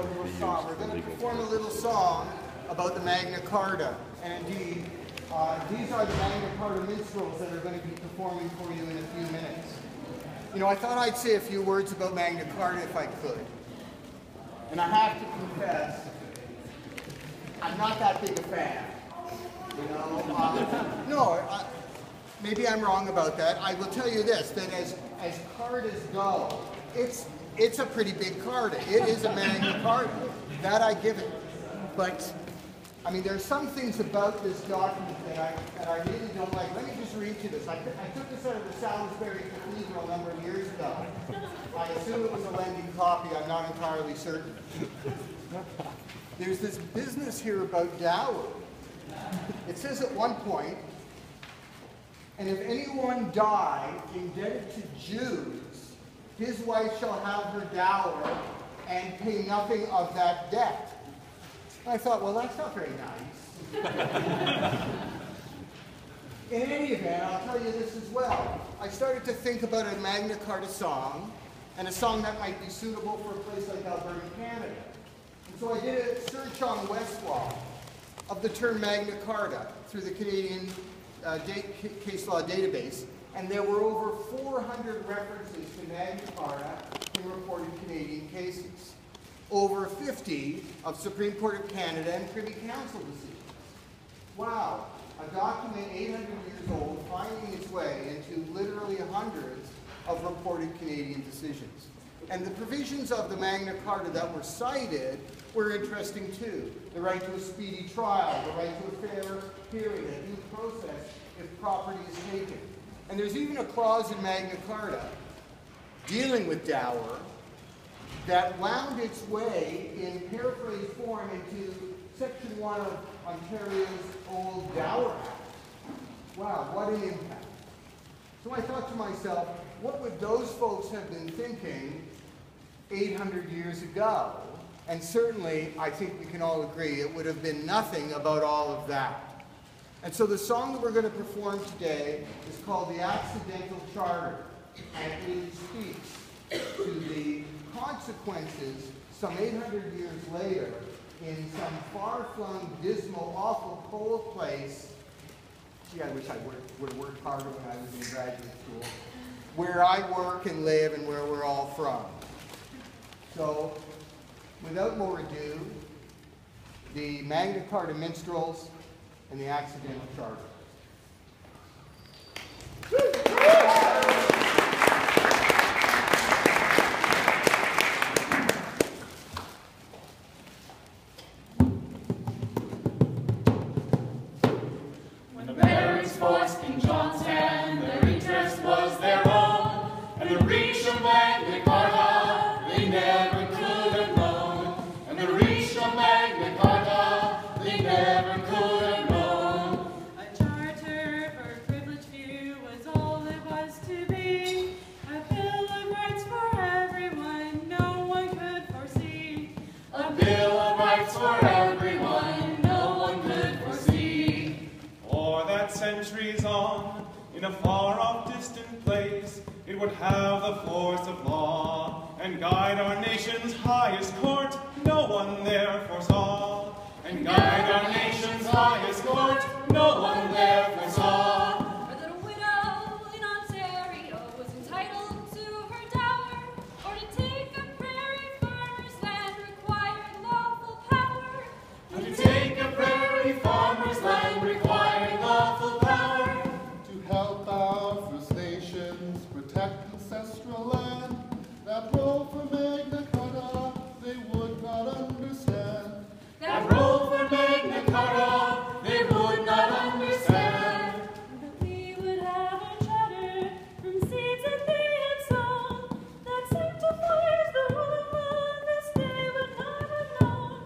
a little song. We're going to perform a little song about the Magna Carta. And indeed, these are the Magna Carta Minstrels that are going to be performing for you in a few minutes. You know, I thought I'd say a few words about Magna Carta if I could. And I have to confess, I'm not that big a fan. You know, maybe I'm wrong about that. I will tell you this, that as cartas go, it's a pretty big carta. It is a Magna Carta. That I give it. But, I mean, there are some things about this document that I really don't like. Let me just read you this. I took this out of the Salisbury Cathedral a number of years ago. I assume it was a lending copy. I'm not entirely certain. There's this business here about dowry. It says at one point, and if anyone die indebted to Jews, his wife shall have her dower and pay nothing of that debt. I thought, well, that's not very nice. In any event, I'll tell you this as well. I started to think about a Magna Carta song, and a song that might be suitable for a place like Alberta, Canada. And so I did a search on Westlaw of the term Magna Carta through the Canadian case law database, and there were over 400 references to Magna Carta in reported Canadian cases. Over 50 of Supreme Court of Canada and Privy Council decisions. Wow, a document 800 years old finding its way into literally hundreds of reported Canadian decisions. And the provisions of the Magna Carta that were cited were interesting too. The right to a speedy trial, the right to a fair hearing, a due process if property is taken. And there's even a clause in Magna Carta dealing with dower that wound its way in paraphrased form into Section 1 of Ontario's old Dower Act. Wow, what an impact. So I thought to myself, what would those folks have been thinking 800 years ago? And certainly, I think we can all agree, it would have been nothing about all of that. And so the song that we're going to perform today is called The Accidental Charter, and it really speaks to the consequences some 800 years later in some far-flung, dismal, awful, cold place. Gee, I wish I would have worked harder when I was in graduate school. Where I work and live and where we're all from. So, without more ado, the Magna Carta Minstrels and the Accidental Charter. Centuries on, in a far-off distant place, it would have the force of law, and guide our nation's highest court, no one there foresaw. And guide our nation's highest court, no one there foresaw. A little widow in Ontario was entitled to her dower, or to take a prairie farmer's land required lawful power. Or to take a prairie farmer's land required lawful power. To help our First Nations protect ancestral land, that role for Magna Carta they would not understand. That role for Magna Carta they would not understand. That we would have a charter from seeds that they had sown, that sanctifies the whole of man this day would not have known.